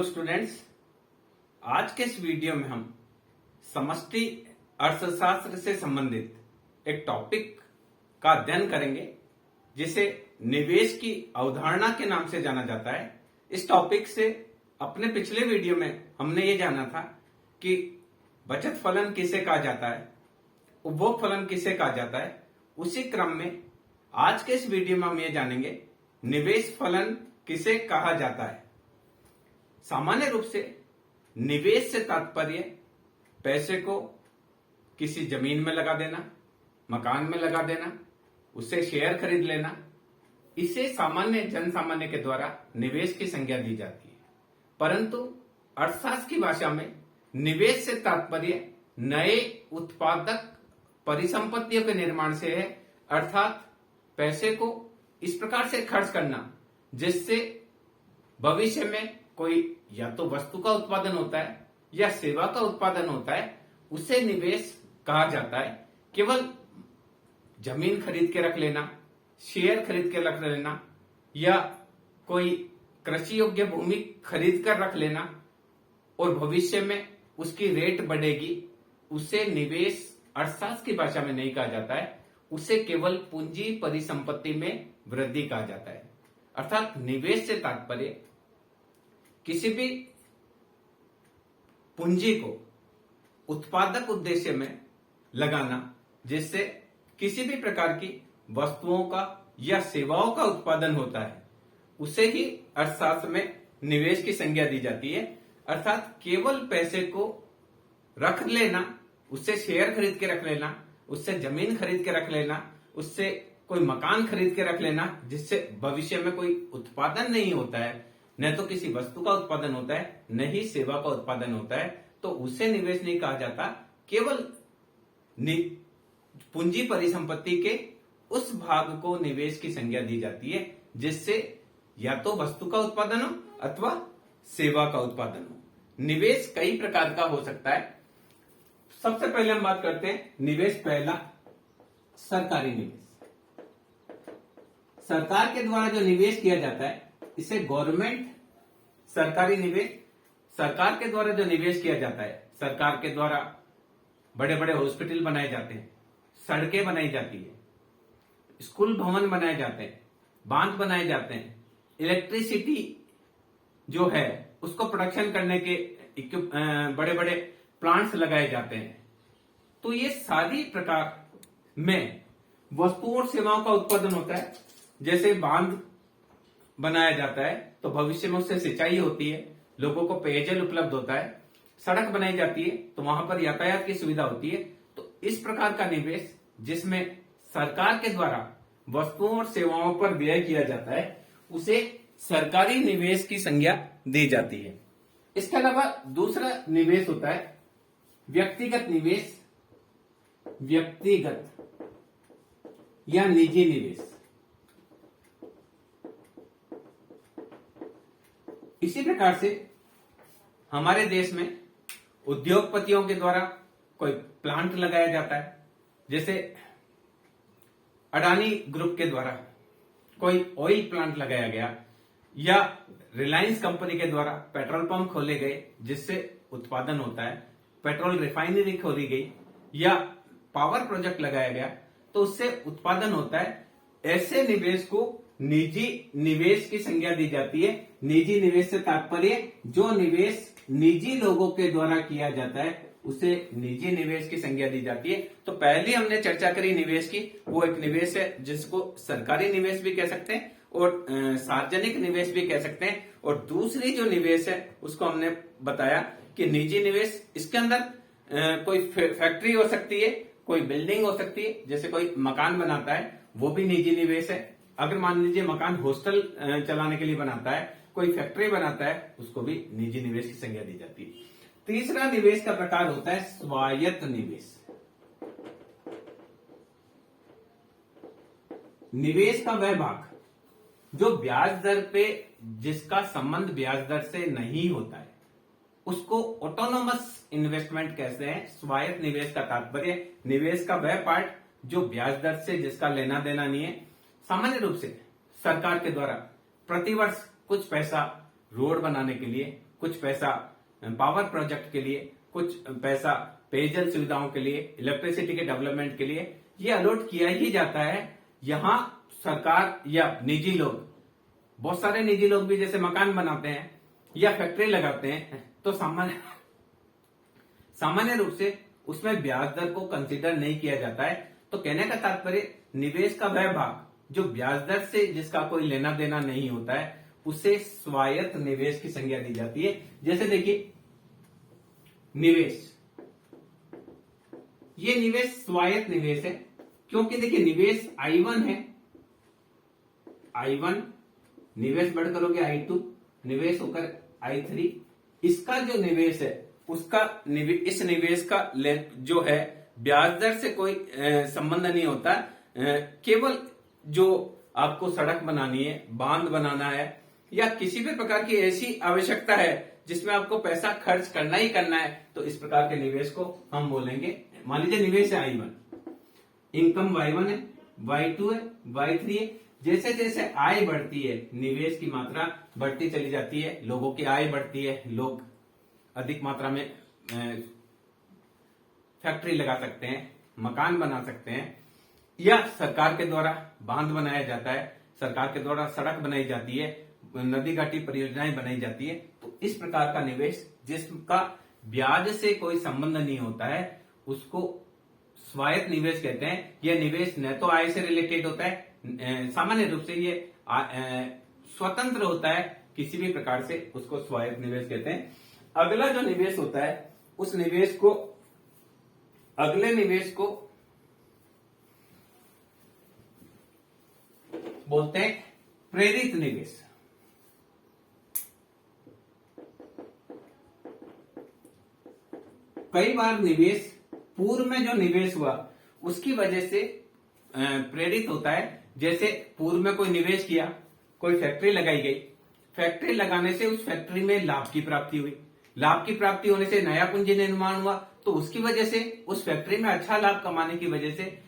Students, आज के इस वीडियो में हम समष्टि अर्थशास्त्र से संबंधित एक टॉपिक का अध्ययन करेंगे जिसे निवेश की अवधारणा के नाम से जाना जाता है। इस टॉपिक से अपने पिछले वीडियो में हमने ये जाना था कि बचत फलन किसे कहा जाता है, उपभोग फलन किसे कहा जाता है। उसी क्रम में आज के इस वीडियो में हम ये जानेंगे निवेश फलन किसे कहा जाता है। सामान्य रूप से निवेश से तात्पर्य पैसे को किसी जमीन में लगा देना, मकान में लगा देना, उससे शेयर खरीद लेना, इसे सामान्य जन सामान्य के द्वारा निवेश की संज्ञा दी जाती है। परंतु अर्थशास्त्र की भाषा में निवेश से तात्पर्य नए उत्पादक परिसंपत्तियों के निर्माण से है, अर्थात पैसे को इस प्रकार से खर्च करना जिससे भविष्य में कोई या तो वस्तु का उत्पादन होता है या सेवा का उत्पादन होता है, उसे निवेश कहा जाता है। केवल जमीन खरीद के रख लेना, शेयर खरीद के रख लेना या कोई कृषि योग्य भूमि खरीद कर रख लेना और भविष्य में उसकी रेट बढ़ेगी, उसे निवेश अर्थशास्त्र की भाषा में नहीं कहा जाता है। उसे केवल पूंजी परिसंपत्ति में वृद्धि कहा जाता है। अर्थात निवेश से तात्पर्य किसी भी पूंजी को उत्पादक उद्देश्य में लगाना जिससे किसी भी प्रकार की वस्तुओं का या सेवाओं का उत्पादन होता है, उसे ही अर्थशास्त्र में निवेश की संज्ञा दी जाती है। अर्थात केवल पैसे को रख लेना, उससे शेयर खरीद के रख लेना, उससे जमीन खरीद के रख लेना, उससे कोई मकान खरीद के रख लेना जिससे भविष्य में कोई उत्पादन नहीं होता है, न तो किसी वस्तु का उत्पादन होता है न ही सेवा का उत्पादन होता है, तो उसे निवेश नहीं कहा जाता। केवल पूंजी परिसंपत्ति के उस भाग को निवेश की संज्ञा दी जाती है जिससे या तो वस्तु का उत्पादन हो अथवा सेवा का उत्पादन हो। निवेश कई प्रकार का हो सकता है। सबसे पहले हम बात करते हैं निवेश। पहला, सरकारी निवेश। सरकार के द्वारा जो निवेश किया जाता है इसे गवर्नमेंट सरकारी निवेश। सरकार के द्वारा जो निवेश किया जाता है, सरकार के द्वारा बड़े बड़े हॉस्पिटल बनाए जाते हैं, सड़कें बनाई जाती है, स्कूल भवन बनाए जाते हैं, बांध बनाए जाते हैं, इलेक्ट्रिसिटी जो है उसको प्रोडक्शन करने के बड़े बड़े प्लांट्स लगाए जाते हैं। तो ये सारी प्रकार में वस्तुओं और सेवाओं का उत्पादन होता है। जैसे बांध बनाया जाता है तो भविष्य में उससे सिंचाई होती है, लोगों को पेयजल उपलब्ध होता है। सड़क बनाई जाती है तो वहां पर यातायात की सुविधा होती है। तो इस प्रकार का निवेश जिसमें सरकार के द्वारा वस्तुओं और सेवाओं पर व्यय किया जाता है उसे सरकारी निवेश की संज्ञा दी जाती है। इसके अलावा दूसरा निवेश होता है व्यक्तिगत निवेश, व्यक्तिगत या निजी निवेश। इसी प्रकार से हमारे देश में उद्योगपतियों के द्वारा कोई प्लांट लगाया जाता है। जैसे अडानी ग्रुप के द्वारा कोई ऑयल प्लांट लगाया गया या रिलायंस कंपनी के द्वारा पेट्रोल पंप खोले गए जिससे उत्पादन होता है, पेट्रोल रिफाइनरी खोली गई या पावर प्रोजेक्ट लगाया गया तो उससे उत्पादन होता है। ऐसे निवेश को निजी निवेश की संज्ञा दी जाती है। निजी निवेश से तात्पर्य जो निवेश निजी लोगों के द्वारा किया जाता है उसे निजी निवेश की संज्ञा दी जाती है। तो पहले हमने चर्चा करी निवेश की, वो एक निवेश है जिसको सरकारी निवेश भी कह सकते हैं और सार्वजनिक निवेश भी कह सकते हैं। और दूसरी जो निवेश है उसको हमने बताया कि निजी निवेश। इसके अंदर कोई फैक्ट्री हो सकती है, कोई बिल्डिंग हो सकती है, जैसे कोई मकान बनाता है वो भी निजी निवेश है। अगर मान लीजिए मकान हॉस्टल चलाने के लिए बनाता है, कोई फैक्ट्री बनाता है, उसको भी निजी निवेश की संज्ञा दी जाती है। तीसरा निवेश का प्रकार होता है स्वायत्त निवेश। निवेश का वह भाग जो ब्याज दर पे जिसका संबंध ब्याज दर से नहीं होता है उसको ऑटोनोमस इन्वेस्टमेंट कहते हैं। स्वायत्त निवेश का तात्पर्य निवेश का वह पार्ट जो ब्याज दर से जिसका लेना देना नहीं है। सामान्य रूप से सरकार के द्वारा प्रतिवर्ष कुछ पैसा रोड बनाने के लिए, कुछ पैसा पावर प्रोजेक्ट के लिए, कुछ पैसा पेयजल सुविधाओं के लिए, इलेक्ट्रिसिटी के डेवलपमेंट के लिए ये अलॉट किया ही जाता है। यहां सरकार या निजी लोग, बहुत सारे निजी लोग भी जैसे मकान बनाते हैं या फैक्ट्री लगाते हैं, तो सामान्य रूप से उसमें ब्याज दर को कंसीडर नहीं किया जाता है। तो कहने का तात्पर्य निवेश का वह भाग जो ब्याज दर से जिसका कोई लेना देना नहीं होता है उसे स्वायत्त निवेश की संज्ञा दी जाती है। जैसे देखिए निवेश, ये निवेश स्वायत्त निवेश है, क्योंकि देखिए निवेश I1 है, I1 निवेश बढ़कर हो गया I2, निवेश होकर I3। इसका जो निवेश है उसका इस निवेश का जो है ब्याज दर से कोई संबंध नहीं होता। केवल जो आपको सड़क बनानी है, बांध बनाना है या किसी भी प्रकार की ऐसी आवश्यकता है जिसमें आपको पैसा खर्च करना ही करना है, तो इस प्रकार के निवेश को हम बोलेंगे। मान लीजिए निवेश है I1, इनकम Y1 है, Y2 है, Y3 है। जैसे जैसे आय बढ़ती है निवेश की मात्रा बढ़ती चली जाती है, लोगों की आय बढ़ती है, लोग अधिक मात्रा में फैक्ट्री लगा सकते हैं, मकान बना सकते हैं, या सरकार के द्वारा बांध बनाया जाता है, सरकार के द्वारा सड़क बनाई जाती है, नदी घाटी परियोजनाएं बनाई जाती है। तो इस प्रकार का निवेश जिसका ब्याज से कोई संबंध नहीं होता है उसको स्वायत्त निवेश कहते हैं। यह निवेश न तो आय से रिलेटेड होता है, सामान्य रूप से ये स्वतंत्र होता है किसी भी प्रकार से, उसको स्वायत्त निवेश कहते हैं। अगला जो निवेश होता है उस निवेश को, अगले निवेश को बोलते हैं प्रेरित निवेश। कई बार निवेश पूर्व में जो निवेश हुआ उसकी वजह से प्रेरित होता है। जैसे पूर्व में कोई निवेश किया, कोई फैक्ट्री लगाई गई, फैक्ट्री लगाने से उस फैक्ट्री में लाभ की प्राप्ति हुई, लाभ की प्राप्ति होने से नया पूंजी निर्माण हुआ, तो उसकी वजह से उस फैक्ट्री में अच्छा लाभ कमाने की वजह से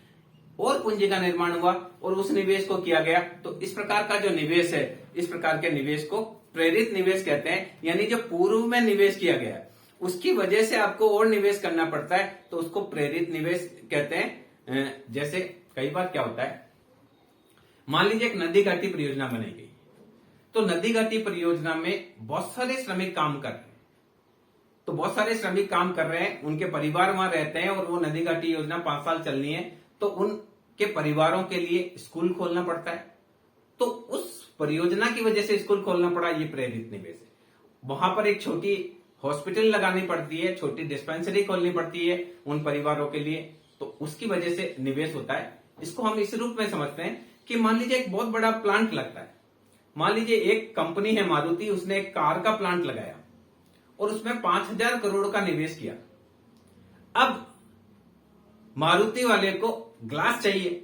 और पूंजी का निर्माण हुआ और उस निवेश को किया गया। तो इस प्रकार का जो निवेश है, इस प्रकार के निवेश को प्रेरित निवेश कहते हैं। यानी जो पूर्व में निवेश किया गया उसकी वजह से आपको और निवेश करना पड़ता है, तो उसको प्रेरित निवेश कहते हैं। जैसे कई बार क्या होता है, मान लीजिए एक नदी घाटी परियोजना बनाई गई, तो नदी घाटी परियोजना में बहुत सारे श्रमिक काम कर रहे हैं, तो बहुत सारे श्रमिक काम कर रहे हैं, उनके परिवार वहां रहते हैं और वो नदी घाटी योजना 5 साल चलनी है, तो उनके परिवारों के लिए स्कूल खोलना पड़ता है। तो उस परियोजना की वजह से स्कूल खोलना पड़ा, ये प्रेरित निवेश है। वहां पर एक छोटी हॉस्पिटल लगानी पड़ती है, छोटी डिस्पेंसरी खोलनी पड़ती है उन परिवारों के लिए, तो उसकी वजह से निवेश होता है। इसको हम इस रूप में समझते हैं कि मान लीजिए एक बहुत बड़ा प्लांट लगता है, मान लीजिए एक कंपनी है मारुति, उसने एक कार का प्लांट लगाया और उसमें 5,000 करोड़ का निवेश किया। अब मारुति वाले को ग्लास चाहिए,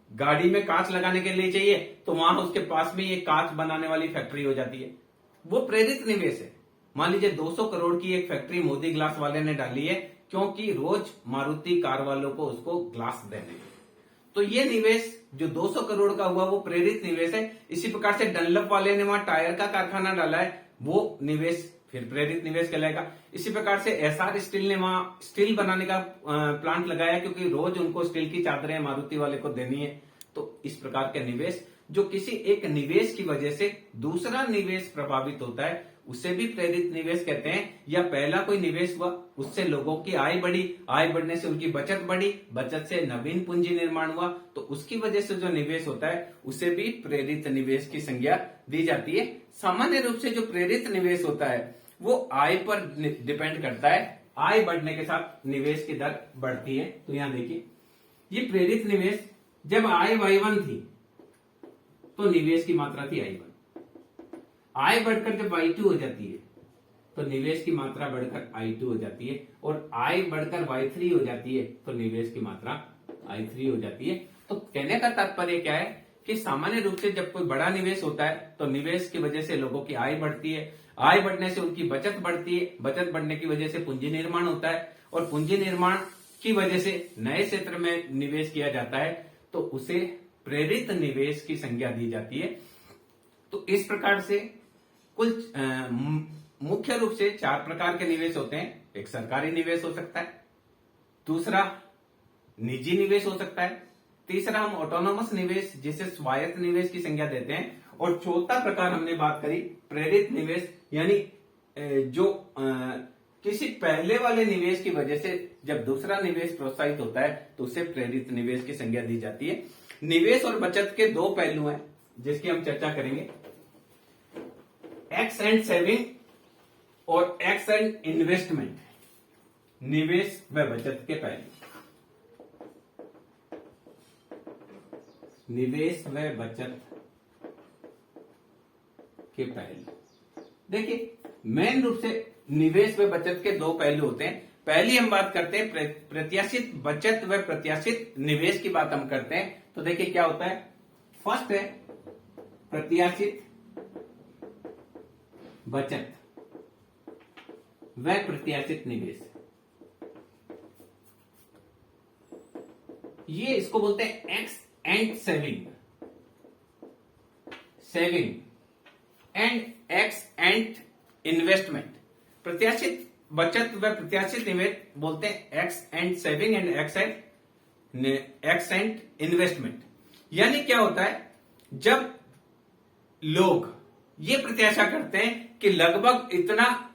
गाड़ी में कांच लगाने के लिए चाहिए, तो वहां उसके पास में ये कांच बनाने वाली फैक्ट्री हो जाती है, वो प्रेरित निवेश है। मान लीजिए 200 करोड़ की एक फैक्ट्री मोदी ग्लास वाले ने डाली है, क्योंकि रोज मारुति कार वालों को उसको ग्लास देने, तो ये निवेश जो 200 करोड़ का हुआ वो प्रेरित निवेश है। इसी प्रकार से डनलप वाले ने वहां टायर का कारखाना डाला है, वो निवेश फिर प्रेरित निवेश कहलाएगा। इसी प्रकार से एसआर स्टील ने वहां स्टील बनाने का प्लांट लगाया, क्योंकि रोज उनको स्टील की चादरें मारुति वाले को देनी है। तो इस प्रकार के निवेश, जो किसी एक निवेश की वजह से दूसरा निवेश प्रभावित होता है, उसे भी प्रेरित निवेश कहते हैं। या पहला कोई निवेश हुआ, उससे लोगों की आय बढ़ी, आय बढ़ने से उनकी बचत बढ़ी, बचत से नवीन पूंजी निर्माण हुआ, तो उसकी वजह से जो निवेश होता है उसे भी प्रेरित निवेश की संज्ञा दी जाती है। सामान्य रूप से जो प्रेरित निवेश होता है वो आय पर डिपेंड करता है, आय बढ़ने के साथ निवेश की दर बढ़ती है। तो यहां देखिए, ये प्रेरित निवेश जब आय Y1 थी तो निवेश की मात्रा थी I1, आय बढ़कर जब Y2 हो जाती है तो निवेश की मात्रा बढ़कर I2 हो जाती है, और आय बढ़कर Y3 हो जाती है तो निवेश की मात्रा I3 हो जाती है। तो कहने का तात्पर्य क्या है कि सामान्य रूप से जब कोई बड़ा निवेश होता है तो निवेश की वजह से लोगों की आय बढ़ती है, आय बढ़ने से उनकी बचत बढ़ती है, बचत बढ़ने की वजह से पूंजी निर्माण होता है, और पूंजी निर्माण की वजह से नए क्षेत्र में निवेश किया जाता है, तो उसे प्रेरित निवेश की संज्ञा दी जाती है। तो इस प्रकार से कुल मुख्य रूप से 4 प्रकार के निवेश होते हैं। एक सरकारी निवेश हो सकता है, दूसरा निजी निवेश हो सकता है, तीसरा हम ऑटोनोमस निवेश जिसे स्वायत्त निवेश की संज्ञा देते हैं, और चौथा प्रकार हमने बात करी प्रेरित निवेश, यानी जो किसी पहले वाले निवेश की वजह से जब दूसरा निवेश प्रोत्साहित होता है तो उसे प्रेरित निवेश की संज्ञा दी जाती है। निवेश और बचत के 2 पहलू हैं जिसकी हम चर्चा करेंगे, एक्स एंड सेविंग और एक्स एंड इन्वेस्टमेंट। निवेश व बचत के पहलू, निवेश व बचत के पहलू। देखिए, मेन रूप से निवेश व बचत के 2 पहलू होते हैं। पहली हम बात करते हैं प्रत्याशित बचत व प्रत्याशित निवेश की बात हम करते हैं। तो देखिए क्या होता है, फर्स्ट है प्रत्याशित बचत व प्रत्याशित निवेश। ये इसको बोलते हैं x and saving, saving and x and investment. प्रत्याशित बचत व प्रत्याशित निवेश बोलते हैं x and saving and x and investment. यानी क्या होता है, जब लोग ये प्रत्याशा करते हैं कि लगभग इतना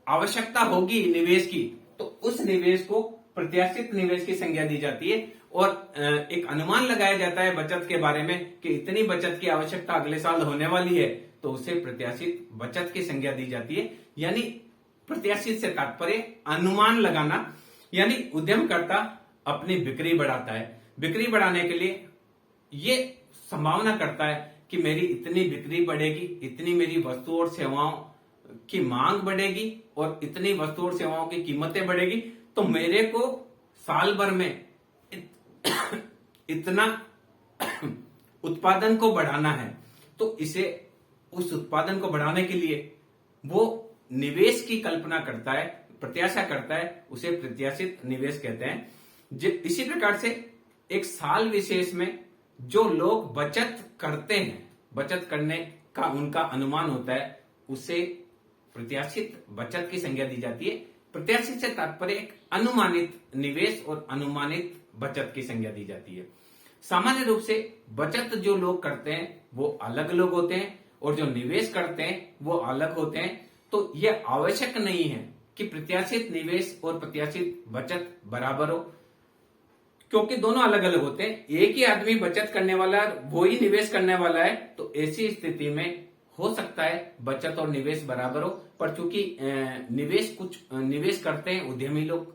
आवश्यकता होगी निवेश की, तो उस निवेश को प्रत्याशित निवेश की संज्ञा दी जाती है, और एक अनुमान लगाया जाता है बचत के बारे में कि इतनी बचत की आवश्यकता अगले साल होने वाली है, तो उसे प्रत्याशित बचत की संज्ञा दी जाती है। यानी प्रत्याशित से तात्पर्य अनुमान लगाना, यानी उद्यमकर्ता अपनी बिक्री बढ़ाता है। बिक्री बढ़ाने के लिए ये संभावना करता है कि मेरी इतनी बिक्री बढ़ेगी, इतनी मेरी वस्तु और सेवाओं की मांग बढ़ेगी और इतनी वस्तु और सेवाओं की कीमतें बढ़ेगी, तो मेरे को साल भर में इतना उत्पादन को बढ़ाना है। तो इसे, उस उत्पादन को बढ़ाने के लिए वो निवेश की कल्पना करता है, प्रत्याशा करता है, उसे प्रत्याशित निवेश कहते हैं। इसी प्रकार से एक साल विशेष में जो लोग बचत करते हैं, बचत करने का उनका अनुमान होता है, उसे प्रत्याशित बचत की संज्ञा दी जाती है। प्रत्याशित से तात्पर्य एक अनुमानित निवेश और अनुमानित बचत की संज्ञा दी जाती है। सामान्य रूप से बचत जो लोग करते हैं वो अलग लोग होते हैं, और जो निवेश करते हैं वो अलग होते हैं। तो यह आवश्यक नहीं है कि प्रत्याशित निवेश और प्रत्याशित बचत बराबर हो, क्योंकि दोनों अलग अलग होते हैं। एक ही आदमी बचत करने वाला वो ही निवेश करने वाला है, तो ऐसी स्थिति में हो सकता है बचत और निवेश बराबर हो, पर चूंकि निवेश करते हैं उद्यमी लोग,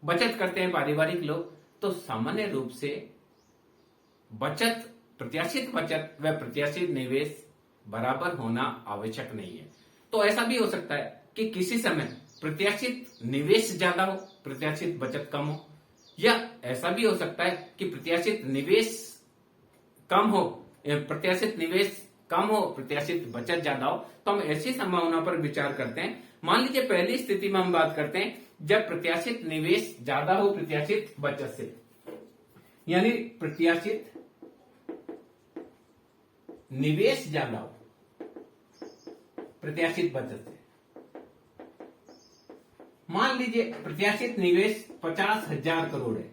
बचत करते हैं पारिवारिक लोग, तो सामान्य रूप से बचत, प्रत्याशित बचत व प्रत्याशित निवेश बराबर होना आवश्यक नहीं है। तो ऐसा भी हो सकता है कि किसी समय प्रत्याशित निवेश ज्यादा हो, प्रत्याशित बचत कम हो, या ऐसा भी हो सकता है कि प्रत्याशित निवेश कम हो, प्रत्याशित निवेश कम हो, प्रत्याशित बचत ज्यादा हो। तो हम ऐसी संभावना पर विचार करते हैं। मान लीजिए पहली स्थिति में हम बात करते हैं जब प्रत्याशित निवेश ज्यादा हो प्रत्याशित बचत से, यानी प्रत्याशित निवेश ज्यादा हो प्रत्याशित बचत से। मान लीजिए प्रत्याशित निवेश 50,000 करोड़ है,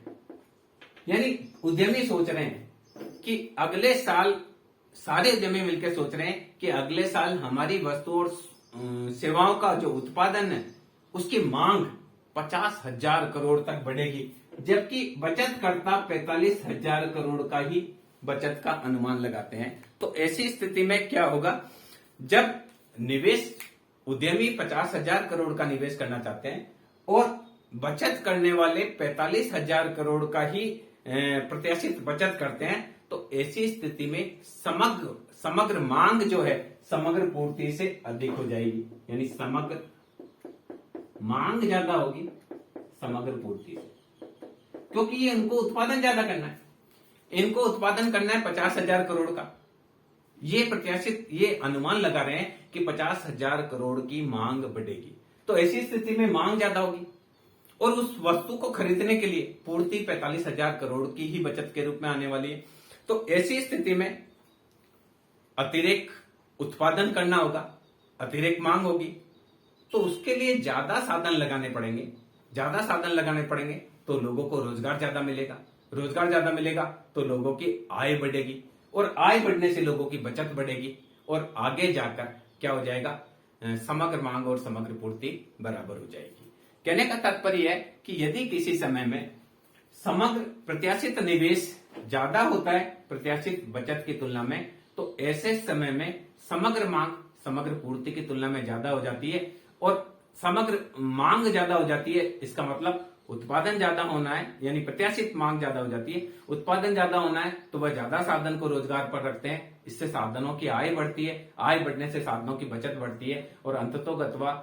यानी उद्यमी सोच रहे हैं कि अगले साल, सारे उद्यमी मिलकर सोच रहे हैं कि अगले साल हमारी वस्तु और सेवाओं का जो उत्पादन है उसकी मांग 50,000 करोड़ तक बढ़ेगी, जबकि बचतकर्ता 45,000 करोड़ का ही बचत का अनुमान लगाते हैं। तो ऐसी स्थिति में क्या होगा, जब निवेश उद्यमी 50,000 करोड़ का निवेश करना चाहते हैं और बचत करने वाले 45,000 करोड़ का ही प्रत्याशित बचत करते हैं, तो ऐसी स्थिति में समग्र मांग जो है समग्र पूर्ति से अधिक हो जाएगी, यानी समग्र मांग ज्यादा होगी समग्र पूर्ति से, क्योंकि ये इनको उत्पादन ज्यादा करना है, इनको उत्पादन करना है 50,000 करोड़ का। ये प्रत्याशित, ये अनुमान लगा रहे हैं कि 50,000 करोड़ की मांग बढ़ेगी, तो ऐसी स्थिति में मांग ज्यादा होगी और उस वस्तु को खरीदने के लिए पूर्ति 45,000 करोड़ की ही बचत के रूप में आने वाली है। तो ऐसी स्थिति में अतिरिक्त उत्पादन करना होगा, अतिरिक्त मांग होगी, तो उसके लिए ज्यादा साधन लगाने पड़ेंगे। ज्यादा साधन लगाने पड़ेंगे तो लोगों को रोजगार ज्यादा मिलेगा, रोजगार ज्यादा मिलेगा तो लोगों की आय बढ़ेगी, और आय बढ़ने से लोगों की बचत बढ़ेगी, और आगे जाकर क्या हो जाएगा, समग्र मांग और समग्र पूर्ति बराबर हो जाएगी। कहने का तात्पर्य है कि यदि किसी समय में समग्र प्रत्याशित निवेश ज्यादा होता है प्रत्याशित बचत की तुलना में, तो ऐसे समय में समग्र मांग समग्र पूर्ति की तुलना में ज्यादा हो जाती है, और समग्र मांग ज्यादा हो जाती है इसका मतलब उत्पादन ज्यादा होना है, यानी प्रत्याशित मांग ज्यादा हो जाती है, उत्पादन ज्यादा होना है तो वह ज्यादा साधन को रोजगार पर रखते हैं, इससे साधनों की आय बढ़ती है, आय बढ़ने से साधनों की बचत बढ़ती है, और अंततोगत्वा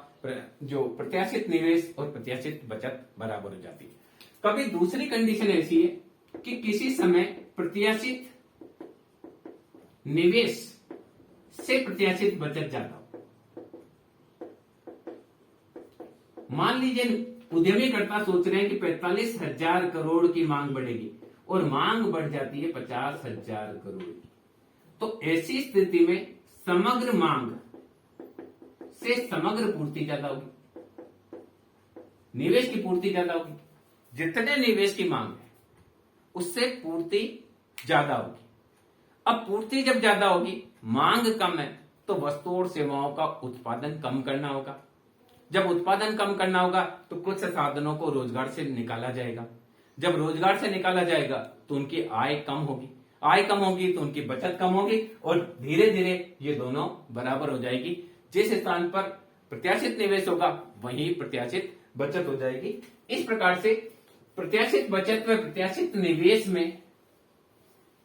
जो प्रत्याशित निवेश और प्रत्याशित बचत बराबर हो जाती है। कभी दूसरी कंडीशन ऐसी है कि किसी समय प्रत्याशित निवेश से प्रत्याशित बचत ज्यादा हो। मान लीजिए उद्यमीकर्ता सोच रहे हैं कि 45,000 करोड़ की मांग बढ़ेगी और मांग बढ़ जाती है 50,000 करोड़ की, तो ऐसी स्थिति में समग्र मांग से समग्र पूर्ति ज्यादा होगी, निवेश की पूर्ति ज्यादा होगी। जितने निवेश की मांग है उससे पूर्ति ज्यादा होगी। अब पूर्ति जब ज्यादा होगी, मांग कम है, तो वस्तु और सेवाओं का उत्पादन कम करना होगा। जब उत्पादन कम करना होगा तो कुछ साधनों को रोजगार से निकाला जाएगा। जब रोजगार से निकाला जाएगा तो उनकी आय कम होगी, आय कम होगी तो उनकी बचत कम होगी, और धीरे धीरे ये दोनों बराबर हो जाएगी। जिस स्थान पर प्रत्याशित निवेश होगा वहीं प्रत्याशित बचत हो जाएगी। इस प्रकार से प्रत्याशित बचत व प्रत्याशित निवेश में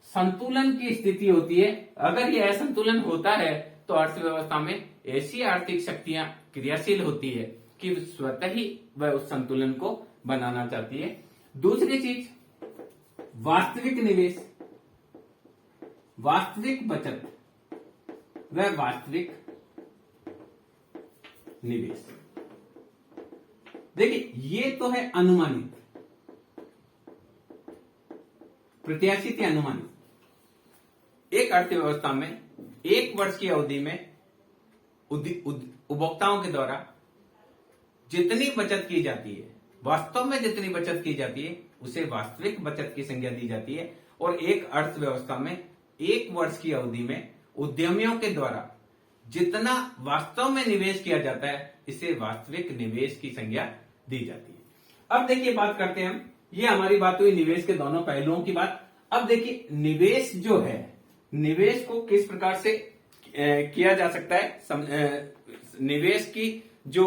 संतुलन की स्थिति होती है। अगर यह असंतुलन होता है तो अर्थव्यवस्था में ऐसी आर्थिक शक्तियां क्रियाशील होती है कि स्वतः ही वह उस संतुलन को बनाना चाहती है। दूसरी चीज, वास्तविक निवेश, वास्तविक बचत व वास्तविक निवेश। देखिए ये तो है अनुमानित, प्रत्याशित या अनुमानित। एक अर्थव्यवस्था में एक वर्ष की अवधि में उपभोक्ताओं के द्वारा जितनी बचत की जाती है, वास्तव में जितनी बचत की जाती है उसे वास्तविक बचत की संज्ञा दी जाती है। और एक अर्थव्यवस्था में एक वर्ष की अवधि में उद्यमियों के द्वारा जितना वास्तव में निवेश किया जाता है इसे वास्तविक निवेश की संज्ञा दी जाती है। अब देखिए बात करते हैं हम, ये हमारी बात हुई निवेश के दोनों पहलुओं की बात। अब देखिए निवेश जो है, निवेश को किस प्रकार से किया जा सकता है। निवेश की जो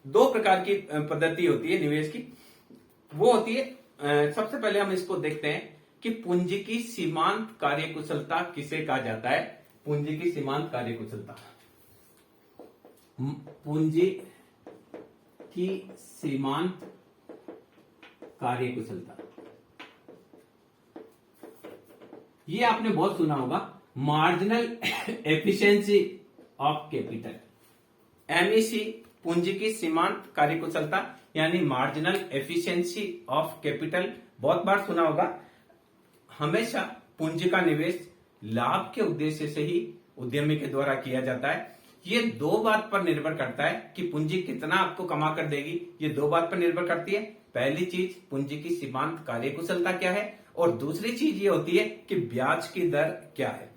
दो प्रकार की पद्धति होती है निवेश की, वो होती है सबसे पहले हम इसको देखते हैं कि पूंजी की सीमांत कार्यकुशलता किसे कहा जाता है। पूंजी की सीमांत कार्यकुशलता, पूंजी की सीमांत कार्यकुशलता, ये आपने बहुत सुना होगा, marginal efficiency of capital, MEC, पूंजी की सीमांत कार्यकुशलता यानी मार्जिनल एफिशिएंसी ऑफ कैपिटल, बहुत बार सुना होगा। हमेशा पूंजी का निवेश लाभ के उद्देश्य से ही उद्यमी के द्वारा किया जाता है। ये दो बात पर निर्भर करता है कि पूंजी कितना आपको कमा कर देगी, ये दो बात पर निर्भर करती है। पहली चीज पूंजी की सीमांत कार्यकुशलता क्या है, और दूसरी चीज ये होती है कि ब्याज की दर क्या है।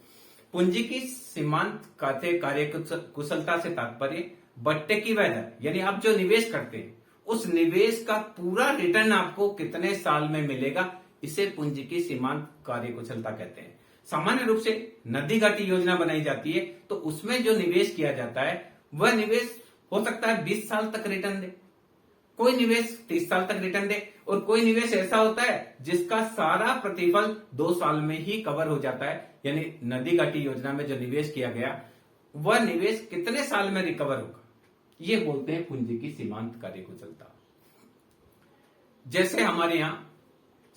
पूंजी की सीमांत कार्यकुशलता से तात्पर्य बट्टे की वह दर, यानी आप जो निवेश करते हैं उस निवेश का पूरा रिटर्न आपको कितने साल में मिलेगा, इसे पूंजी की सीमांत कार्यकुशलता कहते हैं। सामान्य रूप से नदी घाटी योजना बनाई जाती है तो उसमें जो निवेश किया जाता है वह निवेश हो सकता है 20 साल तक रिटर्न दे, कोई निवेश 30 साल तक रिटर्न दे, और कोई निवेश ऐसा होता है जिसका सारा प्रतिफल 2 साल में ही कवर हो जाता है। यानी नदी घाटी योजना में जो निवेश किया गया वह निवेश कितने साल में रिकवर होगा, ये बोलते हैं पूंजी की सीमांत कार्यकुशलता। जैसे हमारे यहां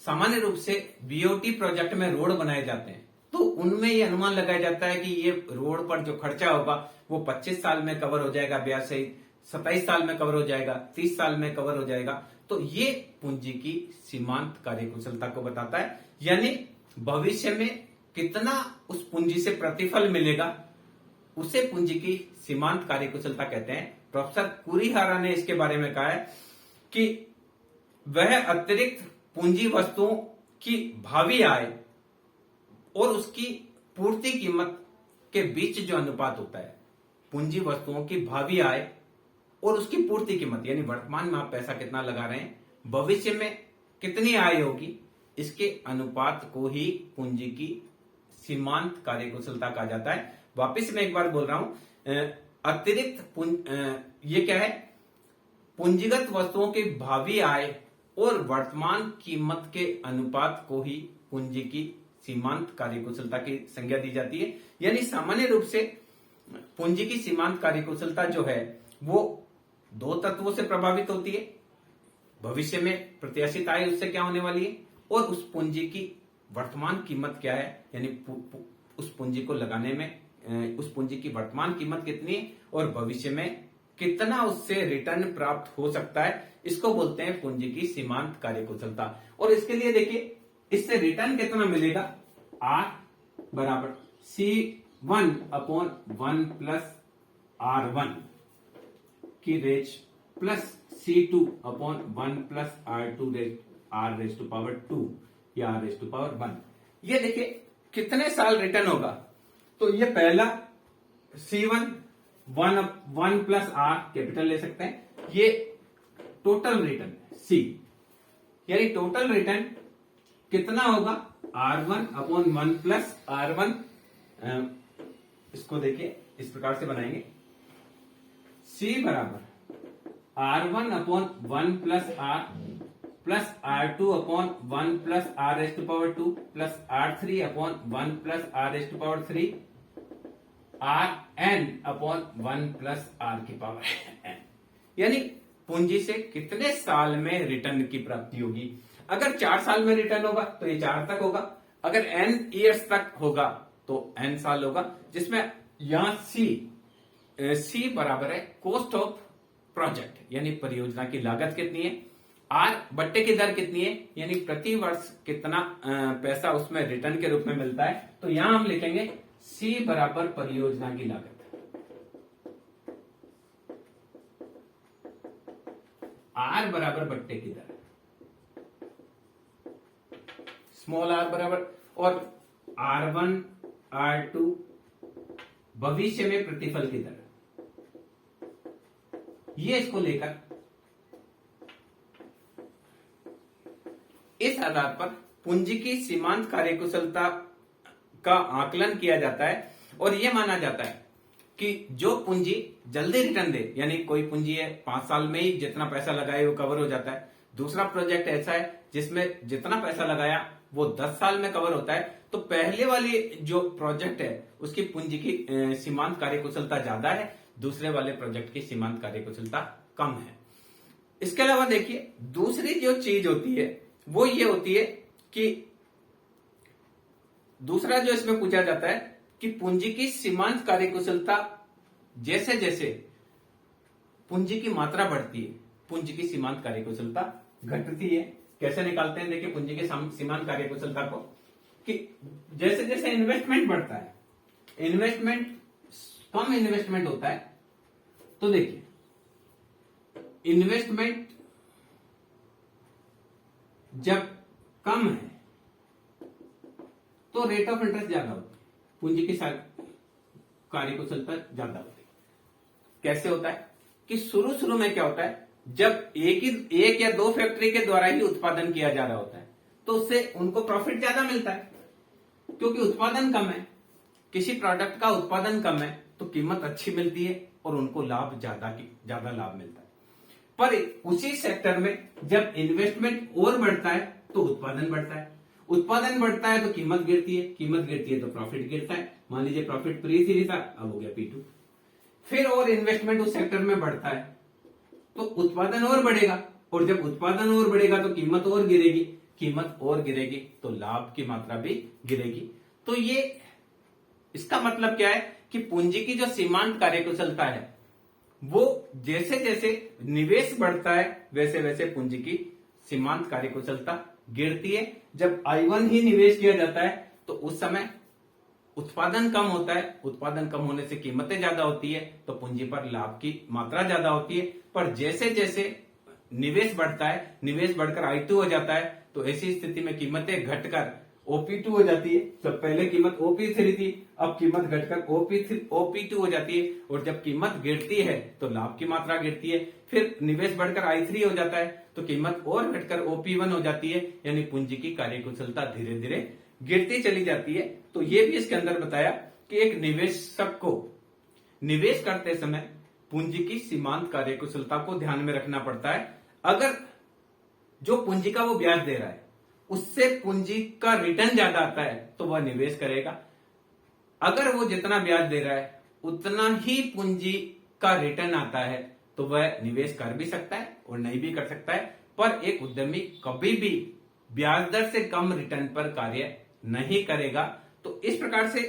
सामान्य रूप से बीओटी प्रोजेक्ट में रोड बनाए जाते हैं तो उनमें ये अनुमान लगाया जाता है कि ये रोड पर जो खर्चा होगा वो 25 साल में कवर हो जाएगा, ब्याज सहित 27 साल में कवर हो जाएगा, 30 साल में कवर हो जाएगा। तो ये पूंजी की सीमांत कार्यकुशलता को बताता है, यानी भविष्य में कितना उस पूंजी से प्रतिफल मिलेगा उसे पूंजी की सीमांत कार्यकुशलता कहते हैं। प्रोफेसर कुरिहारा ने इसके बारे में कहा है कि वह अतिरिक्त पूंजी वस्तुओं की भावी आय और उसकी पूर्ति कीमत के बीच जो अनुपात होता है, पूंजी वस्तुओं की भावी आय और उसकी पूर्ति कीमत, यानी वर्तमान में आप पैसा कितना लगा रहे हैं, भविष्य में कितनी आय होगी, इसके अनुपात को ही पूंजी की सीमांत कार्यकुशलता कहा जाता है। वापिस मैं एक बार बोल रहा हूं, अतिरिक्त ये क्या है, पूंजीगत वस्तुओं की भावी आय और वर्तमान कीमत के अनुपात को ही पूंजी की सीमांत कार्यकुशलता की संज्ञा दी जाती है। यानी सामान्य रूप से पूंजी की सीमांत कार्यकुशलता जो है वो दो तत्वों से प्रभावित होती है, भविष्य में प्रत्याशित आय उससे क्या होने वाली है और उस पूंजी की वर्तमान कीमत क्या है, यानी उस पूंजी को लगाने में उस पूंजी की वर्तमान कीमत कितनी है और भविष्य में कितना उससे रिटर्न प्राप्त हो सकता है, इसको बोलते हैं पूंजी की सीमांत कार्यकुशलता। और इसके लिए देखिए, इससे रिटर्न कितना मिलेगा, R बराबर C1/1 प्लस R1 की raise plus C2/1 plus R2 raise to power 2 या R रेज टू पावर 1। ये देखिए कितने साल रिटर्न होगा, तो ये पहला C1 1 प्लस R कैपिटल ले सकते हैं, ये टोटल रिटर्न C, यानी टोटल रिटर्न कितना होगा, R1/1 प्लस R1। इसको देखिए इस प्रकार से बनाएंगे, C बराबर R1/1 plus R plus R2/1 plus R raise to power 2 plus R3/1 plus R raise to power 3 Rn/1 plus R की पावर n, यानी पूंजी से कितने साल में रिटर्न की प्राप्ति होगी। अगर 4 साल में रिटर्न होगा तो ये 4 तक होगा, अगर n ईयर्स तक होगा तो n साल होगा, जिसमें यहां C बराबर है कॉस्ट ऑफ प्रोजेक्ट, यानी परियोजना की लागत कितनी है, R बट्टे की दर कितनी है, यानी प्रति वर्ष कितना पैसा उसमें रिटर्न के रूप में मिलता है। तो यहां हम लिखेंगे C बराबर परियोजना की लागत, R बराबर बट्टे की दर, स्मॉल r बराबर, और R1 R2 भविष्य में प्रतिफल की दर, ये इसको लेकर इस आधार पर पूंजी की सीमांत कार्यकुशलता का आकलन किया जाता है और यह माना जाता है कि जो पूंजी जल्दी रिटर्न दे, यानी कोई पूंजी है 5 साल में ही जितना पैसा लगाए वो कवर हो जाता है, दूसरा प्रोजेक्ट ऐसा है जिसमें जितना पैसा लगाया वो 10 साल में कवर होता है, तो पहले वाली जो प्रोजेक्ट है उसकी पूंजी की सीमांत कार्यकुशलता ज्यादा है, दूसरे वाले प्रोजेक्ट की सीमांत कार्यकुशलता कम है। इसके अलावा देखिए दूसरी जो चीज होती है वो ये होती है कि दूसरा जो इसमें पूछा जाता है कि पूंजी की सीमांत कार्यकुशलता जैसे जैसे पूंजी की मात्रा बढ़ती है, पूंजी की सीमांत कार्यकुशलता घटती है। कैसे निकालते हैं, देखिए पूंजी की सीमांत कार्यकुशलता को, कि जैसे जैसे इन्वेस्टमेंट बढ़ता है, कम इन्वेस्टमेंट होता है, तो देखिए इन्वेस्टमेंट जब कम है तो रेट ऑफ इंटरेस्ट ज्यादा होती है, पूंजी की कार्यकुशलता ज्यादा होती है। कैसे होता है कि शुरू में क्या होता है, जब एक या 2 फैक्ट्री के द्वारा ही उत्पादन किया जा रहा होता है तो उससे उनको प्रॉफिट ज्यादा मिलता है, क्योंकि उत्पादन कम है, किसी प्रोडक्ट का उत्पादन कम है तो कीमत अच्छी मिलती है और उनको लाभ ज्यादा लाभ मिलता है। पर उसी सेक्टर में जब इन्वेस्टमेंट और बढ़ता है तो उत्पादन बढ़ता है, उत्पादन बढ़ता है तो कीमत गिरती है तो प्रॉफिट गिरता है। मान लीजिए प्रॉफिट P3 था, अब हो गया P2। फिर और इन्वेस्टमेंट उस सेक्टर में बढ़ता है तो उत्पादन और बढ़ेगा, और जब उत्पादन और बढ़ेगा तो कीमत और गिरेगी तो लाभ की मात्रा भी गिरेगी। तो ये इसका मतलब क्या है कि पूंजी की जो सीमांत कार्यकुशलता है वो जैसे जैसे निवेश बढ़ता है वैसे वैसे पूंजी की सीमांत कार्यकुशलता गिरती है। जब I1 ही निवेश किया जाता है तो उस समय उत्पादन कम होता है, उत्पादन कम होने से कीमतें ज्यादा होती है, तो पूंजी पर लाभ की मात्रा ज्यादा होती है। पर जैसे जैसे निवेश बढ़ता है, निवेश बढ़कर I2 हो जाता है, तो ऐसी स्थिति में कीमतें घटकर OP2 हो जाती है। तो पहले कीमत OP3 थी, अब कीमत घटकर OP2 हो जाती है, और जब कीमत गिरती है तो लाभ की मात्रा गिरती है। फिर निवेश बढ़कर I3 हो जाता है, तो कीमत और घटकर OP1 हो जाती है, यानी पूंजी की कार्यकुशलता धीरे धीरे गिरती चली जाती है। तो ये भी इसके अंदर बताया कि एक निवेशक को निवेश करते समय पूंजी की सीमांत कार्यकुशलता को ध्यान में रखना पड़ता है। अगर जो पूंजी का वो ब्याज दे रहा है उससे पूंजी का रिटर्न ज्यादा आता है तो वह निवेश करेगा। अगर वो जितना ब्याज दे रहा है उतना ही पूंजी का रिटर्न आता है तो वह निवेश कर भी सकता है और नहीं भी कर सकता है। पर एक उद्यमी कभी भी ब्याज दर से कम रिटर्न पर कार्य नहीं करेगा। तो इस प्रकार से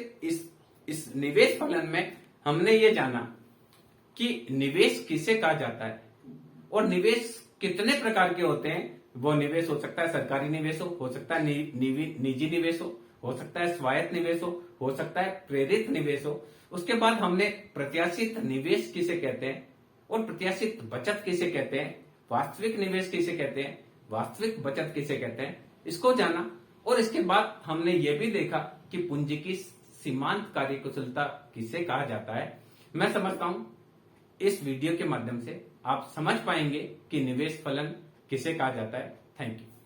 इस निवेश फलन में हमने ये जाना कि निवेश किसे कहा जाता है और निवेश कितने प्रकार के होते हैं। वो निवेश हो सकता है सरकारी निवेश हो सकता है निजी निवेश हो सकता है स्वायत्त निवेश हो सकता है प्रेरित निवेश हो। उसके बाद हमने प्रत्याशित निवेश किसे कहते हैं और प्रत्याशित बचत किसे कहते हैं, वास्तविक निवेश किसे कहते हैं, वास्तविक बचत किसे कहते हैं, इसको जाना। और इसके बाद हमने ये भी देखा कि पूंजी की सीमांत कार्यकुशलता किसे कहा जाता है। मैं समझता हूं इस वीडियो के माध्यम से आप समझ पाएंगे कि निवेश फलन किसे कहा जाता है। Thank you.